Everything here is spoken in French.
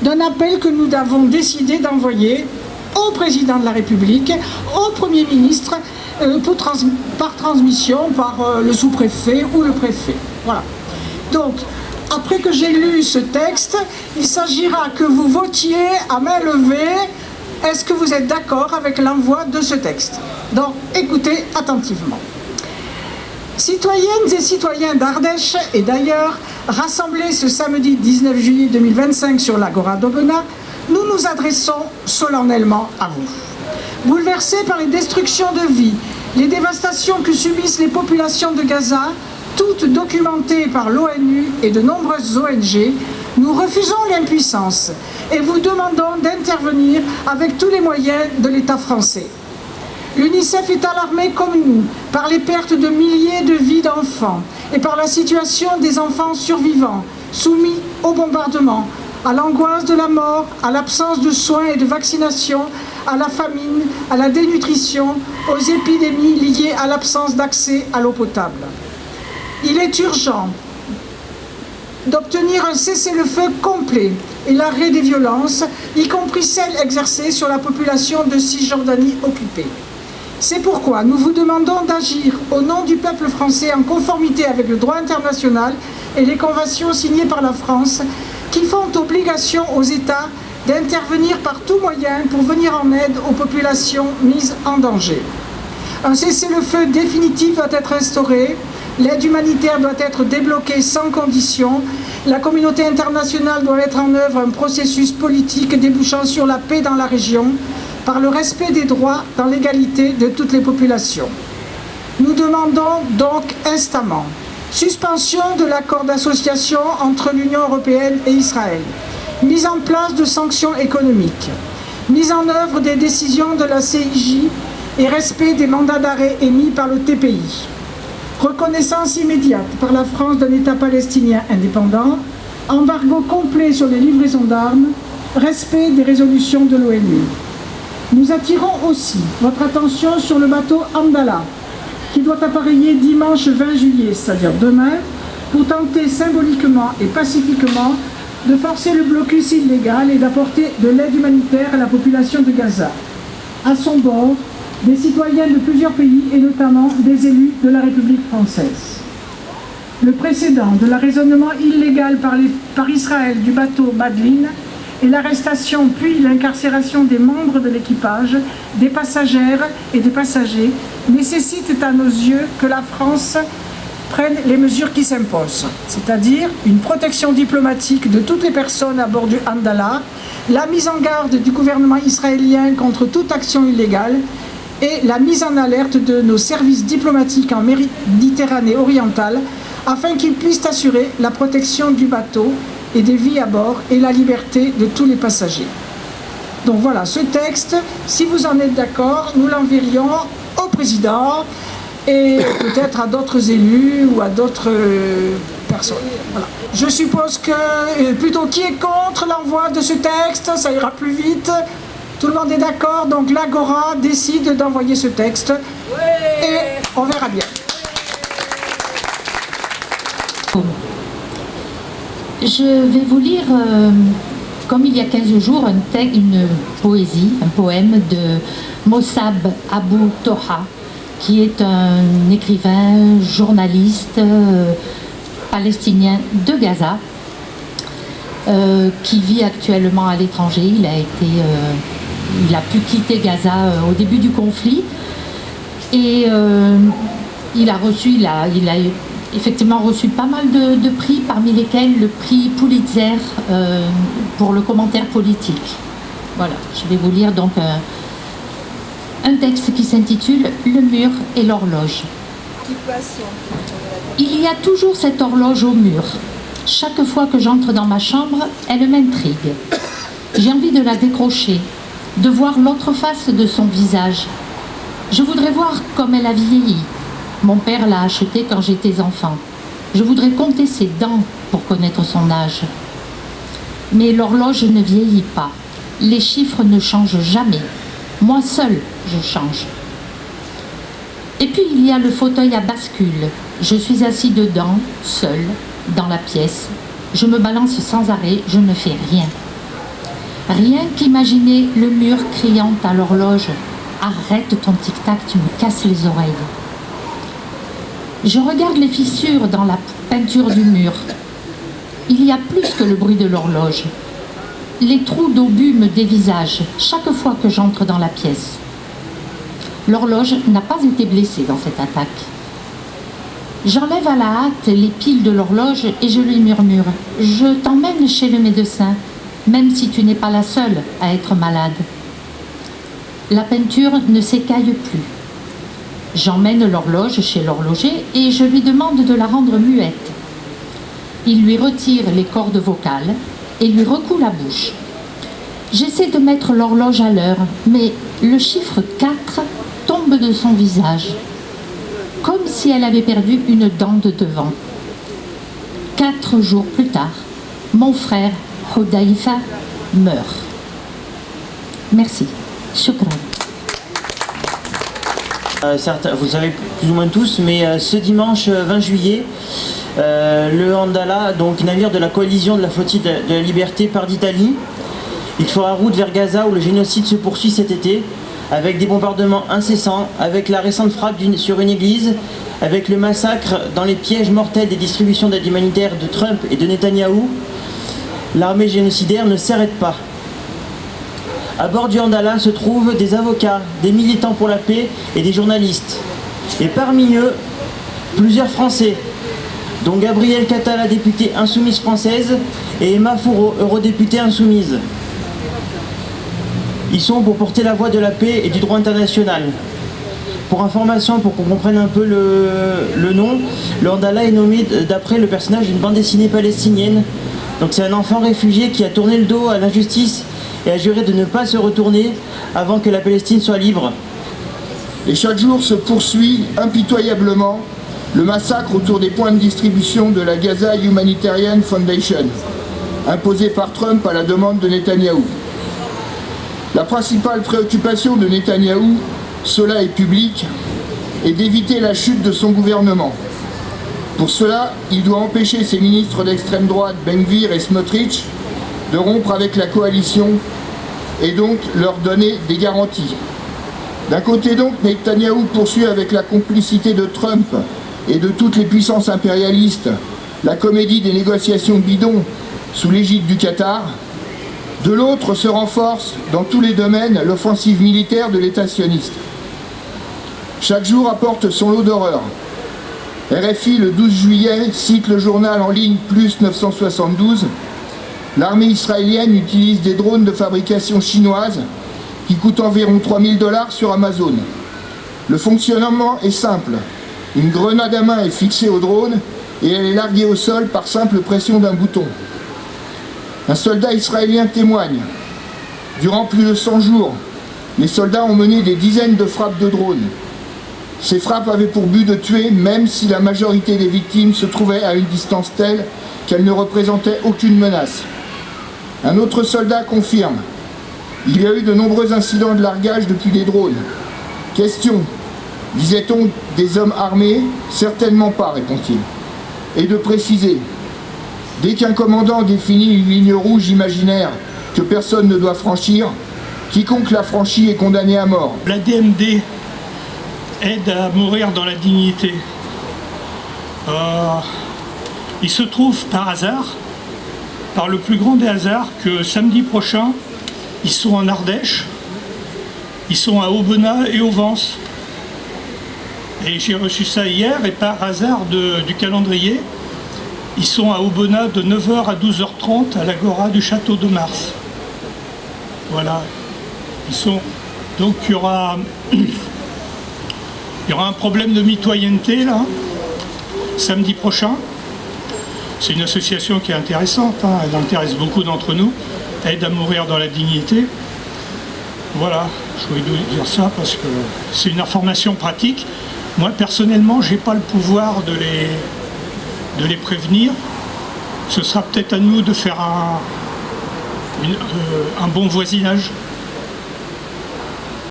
d'un appel que nous avons décidé d'envoyer au président de la République, au Premier ministre, par transmission, par le sous-préfet ou le préfet. Voilà. Donc, après que j'ai lu ce texte, il s'agira que vous votiez à main levée. Est-ce que vous êtes d'accord avec l'envoi de ce texte? Donc, écoutez attentivement. Citoyennes et citoyens d'Ardèche et d'ailleurs, rassemblés ce samedi 19 juillet 2025 sur l'Agora d'Aubenas, nous nous adressons solennellement à vous. Bouleversés par les destructions de vie, les dévastations que subissent les populations de Gaza, toutes documentées par l'ONU et de nombreuses ONG, nous refusons l'impuissance et vous demandons d'intervenir avec tous les moyens de l'État français. L'UNICEF est alarmée comme nous par les pertes de milliers de vies d'enfants et par la situation des enfants survivants soumis au bombardement, à l'angoisse de la mort, à l'absence de soins et de vaccination, à la famine, à la dénutrition, aux épidémies liées à l'absence d'accès à l'eau potable. Il est urgent d'obtenir un cessez-le-feu complet et l'arrêt des violences, y compris celles exercées sur la population de Cisjordanie occupée. C'est pourquoi nous vous demandons d'agir au nom du peuple français en conformité avec le droit international et les conventions signées par la France qui font obligation aux États d'intervenir par tout moyen pour venir en aide aux populations mises en danger. Un cessez-le-feu définitif doit être instauré, l'aide humanitaire doit être débloquée sans condition, la communauté internationale doit mettre en œuvre un processus politique débouchant sur la paix dans la région, par le respect des droits dans l'égalité de toutes les populations. Nous demandons donc instamment suspension de l'accord d'association entre l'Union européenne et Israël, mise en place de sanctions économiques, mise en œuvre des décisions de la CIJ et respect des mandats d'arrêt émis par le TPI, reconnaissance immédiate par la France d'un État palestinien indépendant, embargo complet sur les livraisons d'armes, respect des résolutions de l'ONU. Nous attirons aussi votre attention sur le bateau Hamdallah, qui doit appareiller dimanche 20 juillet, c'est-à-dire demain, pour tenter symboliquement et pacifiquement de forcer le blocus illégal et d'apporter de l'aide humanitaire à la population de Gaza. À son bord, des citoyens de plusieurs pays et notamment des élus de la République française. Le précédent de l'arraisonnement illégal par Israël du bateau Madeleine et l'arrestation puis l'incarcération des membres de l'équipage, des passagères et des passagers nécessitent à nos yeux que la France prenne les mesures qui s'imposent, c'est-à-dire une protection diplomatique de toutes les personnes à bord du Hamdallah, la mise en garde du gouvernement israélien contre toute action illégale et la mise en alerte de nos services diplomatiques en Méditerranée orientale afin qu'ils puissent assurer la protection du bateau et des vies à bord et la liberté de tous les passagers. Donc voilà, ce texte, si vous en êtes d'accord, nous l'enverrions au président et peut-être à d'autres élus ou à d'autres personnes. Voilà. Je suppose que, plutôt qui est contre l'envoi de ce texte, ça ira plus vite. Tout le monde est d'accord, donc l'Agora décide d'envoyer ce texte et on verra bien. Je vais vous lire, comme il y a 15 jours, une poésie, un poème de Mossab Abou Toha, qui est un écrivain, journaliste palestinien de Gaza, qui vit actuellement à l'étranger. Il a pu quitter Gaza au début du conflit et il a effectivement reçu pas mal de prix, parmi lesquels le prix Pulitzer pour le commentaire politique. Voilà, je vais vous lire donc un texte qui s'intitule « Le mur et l'horloge ». Il y a toujours cette horloge au mur. Chaque fois que j'entre dans ma chambre, elle m'intrigue. J'ai envie de la décrocher, de voir l'autre face de son visage. Je voudrais voir comme elle a vieilli. Mon père l'a achetée quand j'étais enfant. Je voudrais compter ses dents pour connaître son âge. Mais l'horloge ne vieillit pas. Les chiffres ne changent jamais. Moi seul, je change. Et puis il y a le fauteuil à bascule. Je suis assis dedans, seul, dans la pièce. Je me balance sans arrêt, je ne fais rien. Rien qu'imaginer le mur criant à l'horloge « Arrête ton tic-tac, tu me casses les oreilles ». Je regarde les fissures dans la peinture du mur. Il y a plus que le bruit de l'horloge. Les trous d'obus me dévisagent chaque fois que j'entre dans la pièce. L'horloge n'a pas été blessée dans cette attaque. J'enlève à la hâte les piles de l'horloge et je lui murmure « Je t'emmène chez le médecin, même si tu n'es pas la seule à être malade. » La peinture ne s'écaille plus. J'emmène l'horloge chez l'horloger et je lui demande de la rendre muette. Il lui retire les cordes vocales et lui recoue la bouche. J'essaie de mettre l'horloge à l'heure, mais le chiffre 4 tombe de son visage, comme si elle avait perdu une dent de devant. 4 jours plus tard, mon frère Hudayfa meurt. Merci. Shukran. Vous savez plus ou moins tous, mais ce dimanche 20 juillet, le Andala, donc navire de la coalition de la flottille de la liberté, part d'Italie. Il fera route vers Gaza où le génocide se poursuit cet été, avec des bombardements incessants, avec la récente frappe sur une église, avec le massacre dans les pièges mortels des distributions d'aide humanitaire de Trump et de Netanyahou. L'armée génocidaire ne s'arrête pas. À bord du Andala se trouvent des avocats, des militants pour la paix et des journalistes. Et parmi eux, plusieurs Français, dont Gabrielle Catala, députée insoumise française, et Emma Fourreau, eurodéputée insoumise. Ils sont pour porter la voix de la paix et du droit international. Pour information, pour qu'on comprenne un peu le nom, le Andala est nommé d'après le personnage d'une bande dessinée palestinienne. Donc c'est un enfant réfugié qui a tourné le dos à l'injustice et a juré de ne pas se retourner avant que la Palestine soit libre. Et chaque jour se poursuit impitoyablement le massacre autour des points de distribution de la Gaza Humanitarian Foundation, imposé par Trump à la demande de Netanyahou. La principale préoccupation de Netanyahou, cela est public, est d'éviter la chute de son gouvernement. Pour cela, il doit empêcher ses ministres d'extrême droite, Ben Gvir et Smotrich, de rompre avec la coalition et donc leur donner des garanties. D'un côté donc, Netanyahou poursuit avec la complicité de Trump et de toutes les puissances impérialistes la comédie des négociations bidons sous l'égide du Qatar. De l'autre se renforce dans tous les domaines l'offensive militaire de l'État sioniste. Chaque jour apporte son lot d'horreur. RFI le 12 juillet cite le journal en ligne Plus 972. L'armée israélienne utilise des drones de fabrication chinoise qui coûtent environ 3 000 $ sur Amazon. Le fonctionnement est simple. Une grenade à main est fixée au drone et elle est larguée au sol par simple pression d'un bouton. Un soldat israélien témoigne. Durant plus de 100 jours, les soldats ont mené des dizaines de frappes de drones. Ces frappes avaient pour but de tuer, même si la majorité des victimes se trouvaient à une distance telle qu'elles ne représentaient aucune menace. Un autre soldat confirme. Il y a eu de nombreux incidents de largage depuis des drones. Question. Disait-on des hommes armés? Certainement pas, répond-il. Et de préciser. Dès qu'un commandant définit une ligne rouge imaginaire que personne ne doit franchir, quiconque la franchit est condamné à mort. La DMD aide à mourir dans la dignité. Il se trouve par hasard, par le plus grand des hasards, que samedi prochain, ils sont en Ardèche, ils sont à Aubenas et au Vence. Et j'ai reçu ça hier, et par hasard du calendrier, ils sont à Aubenas de 9h à 12h30 à l'Agora du Château de Mars. Voilà. Ils sont... Donc il y aura un problème de mitoyenneté là, samedi prochain. C'est une association qui est intéressante, hein. Elle intéresse beaucoup d'entre nous, aide à mourir dans la dignité. Voilà, je voulais vous dire ça parce que c'est une information pratique. Moi personnellement, je n'ai pas le pouvoir de les prévenir. Ce sera peut-être à nous de faire un bon voisinage.